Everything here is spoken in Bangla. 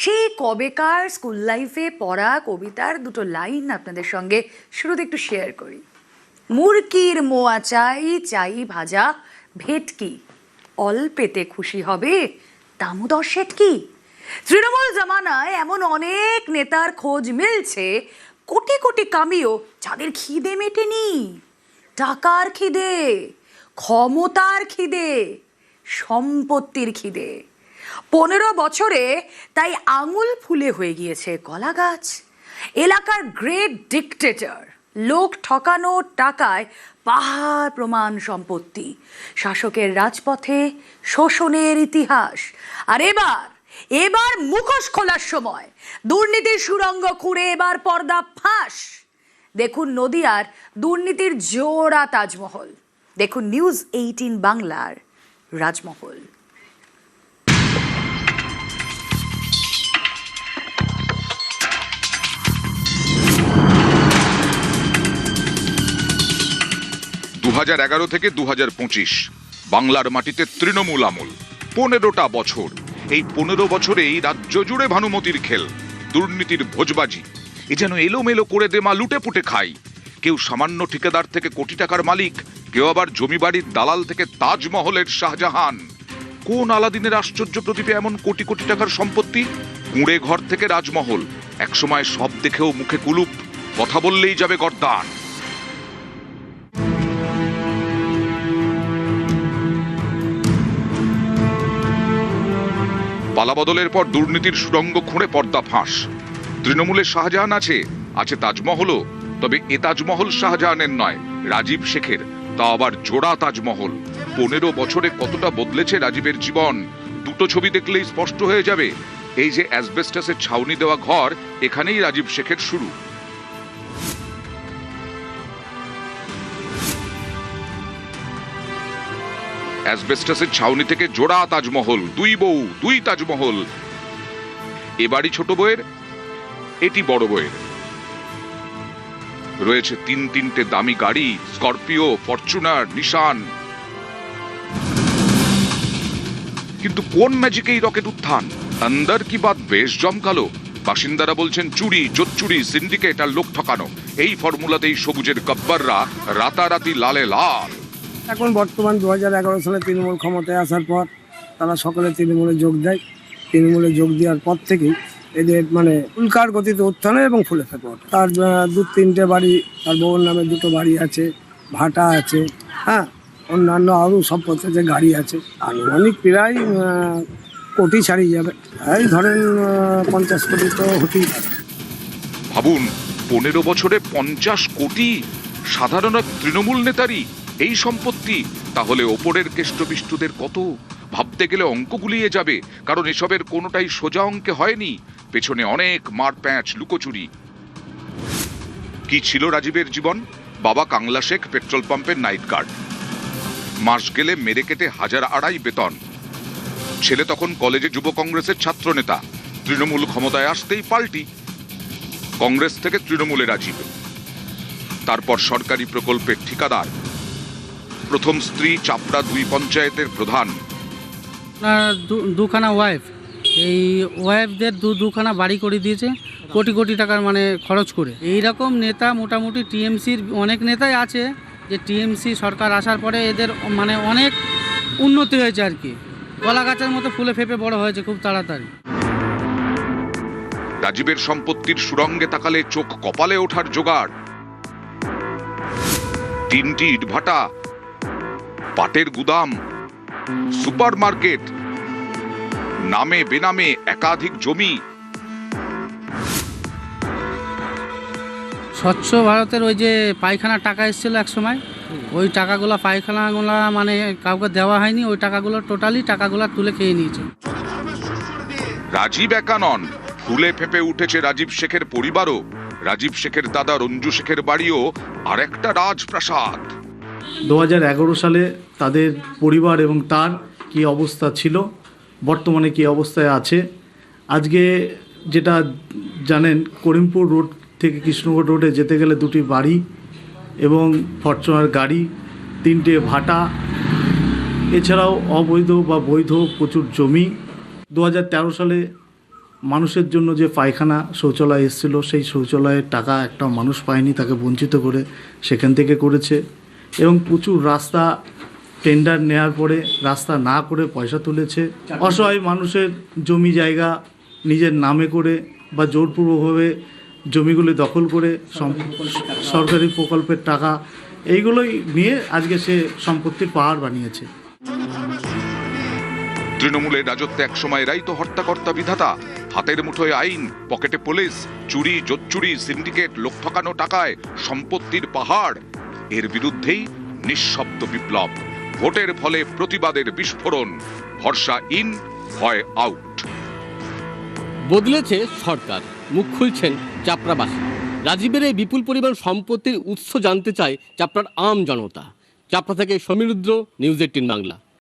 সেই কবেকার স্কুল লাইফে পড়া কবিতার দুটো লাইন আপনাদের সঙ্গে শুরুতে একটু শেয়ার করি। মুরকির মোয়া চাই চাই ভাজা ভেটকি, অল্পেতে খুশি হবে দামোদর শেটকি। তৃণমূল জামানায় এমন অনেক নেতার খোঁজ মিলছে, কোটি কোটি কামিও যাদের খিদে মেটেনি। টাকার খিদে, ক্ষমতার খিদে, সম্পত্তির খিদে। 15 বছরে তাই আঙুল ফুলে হয়ে গিয়েছে কলা গাছ। এলাকার গ্রেট ডিক্টেটর, লোক ঠকানো টাকায় পাহাড় প্রমাণ সম্পত্তি, শাসকের রাজপথে শোষণের ইতিহাস। আর এবার মুখোশ খোলার সময়, দুর্নীতির সুড়ঙ্গ খুঁড়ে এবার পর্দা ফাঁস। দেখুন নদিয়ার দুর্নীতির জোড়া তাজমহল, দেখুন নিউজ 18 বাংলার রাজমহল। থেকে 2025 বাংলার মাটিতে তৃণমূল আমল। 15টা বছর। এই 15 বছরেই রাজ্য জুড়ে ভানুমতির খেল, দুর্নীতির ভোজবাজি। এ যেন এলোমেলো করে দেমা লুটে পুটে খাই। কেউ সামান্য ঠিকাদার থেকে কোটি টাকার মালিক, কেউ আবার জমিবাড়ির দালাল থেকে তাজমহলের শাহজাহান। কোন আলাদিনের আশ্চর্য প্রদীপে এমন কোটি কোটি টাকার সম্পত্তি? কুঁড়ে ঘর থেকে রাজমহল। একসময় সব দেখেও মুখে কুলুপ, কথা বললেই যাবে গর্দান। পালাবদলের পর দুর্নীতির সুড়ঙ্গ খুঁড়ে পর্দা ফাঁস। তৃণমূলের শাহজাহান আছে তাজমহলও। তবে এ তাজমহল শাহজাহানের নয়, রাজীব শেখের। তা আবার জোড়া তাজমহল। 15 বছরে কতটা বদলেছে রাজীবের জীবন, দুটো ছবি দেখলেই স্পষ্ট হয়ে যাবে। এই যে অ্যাসবেস্টাসের ছাউনি দেওয়া ঘর, এখানেই রাজীব শেখের শুরু। অ্যাসবেস্টাসের ছাউনি থেকে জোড়া তাজমহল, 2 বউ 2 তাজমহল। এ বাড়ি ছোট বউয়ের, এটি বড় বউয়ের। রয়েছে 3টে দামি গাড়ি, স্করপিও, ফরচুনার, নিশান। কিন্তু কোন ম্যাজিকে এই রকেট উত্থান? আন্দার কি বাত বেশ জমকালো। বাসিন্দারা বলছেন চুরি, জোচ্চুরি, সিন্ডিকেট আর লোক ঠকানো। এই ফর্মুলাতেই সবুজের গব্বররা রাতারাতি লালে লাল। এখন বর্তমান 2011 সালে তৃণমূল ক্ষমতায় আসার পর তারা সকলে তৃণমূলে যোগ দেয়। তৃণমূলে যোগ দেওয়ার পর থেকেই এদের উল্কার গতিতে উত্থান এবং ফুলে ফেপে ওঠে। তার 2-3টে বাড়ি, তার বউর নামে 2টো বাড়ি আছে, ভাটা আছে, হ্যাঁ, অন্যান্য আরও সম্পত্তি আছে, গাড়ি আছে। আনুমানিক প্রায় কোটি ছাড়িয়ে যাবে। এই ধরেন 50 কোটি তো হতেই পারে। ভাবুন, 15 বছরে 50 কোটি সাধারণ তৃণমূল নেতারই এই সম্পত্তি। তাহলে ওপরের কেষ্টবিষ্টুদের কত? ভাবতে গেলে অঙ্ক গুলিয়ে যাবে, কারণ এসবের কোনোটাই সোজা অঙ্কে হয়নি। পেছনে অনেক মারপ্যাঁচ, লুকোচুরি। কি ছিল রাজীবের জীবন? বাবা কাংলা শেখ পেট্রোল পাম্পের নাইট গার্ড। মাস গেলে মেরে কেটে 1,250 বেতন। ছেলে তখন কলেজে যুব কংগ্রেসের ছাত্র নেতা। তৃণমূল ক্ষমতায় আসতেই পাল্টি, কংগ্রেস থেকে তৃণমূলে রাজীব। তারপর সরকারি প্রকল্পের ঠিকাদার। প্রথম স্ত্রী চাপড়া 2 পঞ্চায়েতের প্রধান। দুখানা ওয়াইফ, এই ওয়াইফদের দুখানা বাড়ি করে দিয়েছে কোটি কোটি টাকার খরচ করে। এইরকম নেতা মোটামুটি টিএমসির অনেক নেতাই আছে, যে টিএমসি সরকার আসার পরে এদের অনেক উন্নতি হয়েছে আর কি। কলা গাছের মতো ফুলে ফেপে বড় হয়েছে খুব তাড়াতাড়ি। রাজীবের সম্পত্তির সুড়ঙ্গে তাকালে চোখ কপালে ওঠার জোগাড়। 3টি ইটভাটা, পাটের গুদাম, সুপার মার্কেট, নামে বেনামে একাধিক জমি। স্বচ্ছ ভারতের ওই যে পায়খানার টাকা এসেছিল এক সময়, ওই টাকাগুলো পায়খানাগুলো কাউকে দেওয়া হয়নি। ওই টাকাগুলো টাকাগুলো তুলে খেয়ে নিয়েছে। রাজীব একা নন, ফুলে ফেপে উঠেছে রাজীব শেখের পরিবারও। রাজীব শেখের দাদা রঞ্জু শেখের বাড়িও আরেকটা রাজপ্রাসাদ। 2011 সালে তাদের পরিবার এবং তার কি অবস্থা ছিল, বর্তমানে কি অবস্থায় আছে। আজকে যেটা জানেন, করিমপুর রোড থেকে কৃষ্ণগড় রোডে যেতে গেলে 2টি বাড়ি এবং ফরচুনার গাড়ি, 3টে ভাটা, এছাড়াও অবৈধ বা বৈধ প্রচুর জমি। 2013 সালে মানুষের জন্য যে পায়খানা শৌচালয় এসেছিলো সেই শৌচালয়ের টাকা একটা মানুষ পায়নি, তাকে বঞ্চিত করে সেখান থেকে করেছে। এবং প্রচুর রাস্তা টেন্ডার নেওয়ার পরে রাস্তা না করে পয়সা তুলেছে। অসহায় মানুষের জমি জায়গা নিজের নামে করে বা জোরপূর্বকভাবে জমিগুলি দখল করে সরকারি প্রকল্পের টাকা এইগুলোই নিয়ে আজকে সে সম্পত্তির পাহাড় বানিয়েছে। তৃণমূলের রাজত্বে একসময় এরাই তো হর্তাকর্তা বিধাতা, হাতের মুঠোয় আইন, পকেটে পুলিশ, চুরি জোচ্চুরি, সিন্ডিকেট, লোক ঠকানো টাকায় সম্পত্তির পাহাড়। এর বিরুদ্ধেই নিঃশব্দ বিপ্লব, ভোটের ফলে প্রতিবাদের বিস্ফোরণ, ভরসা ইন, ভয় আউট। বদলেছে সরকার, মুখ খুলছেন চাপড়াবাসী। রাজীবের এই বিপুল পরিমাণ সম্পত্তির উৎস জানতে চায় চাপড়ার আম জনতা। চাপড়া থেকে সমীরুদ্র, নিউজ 18 বাংলা।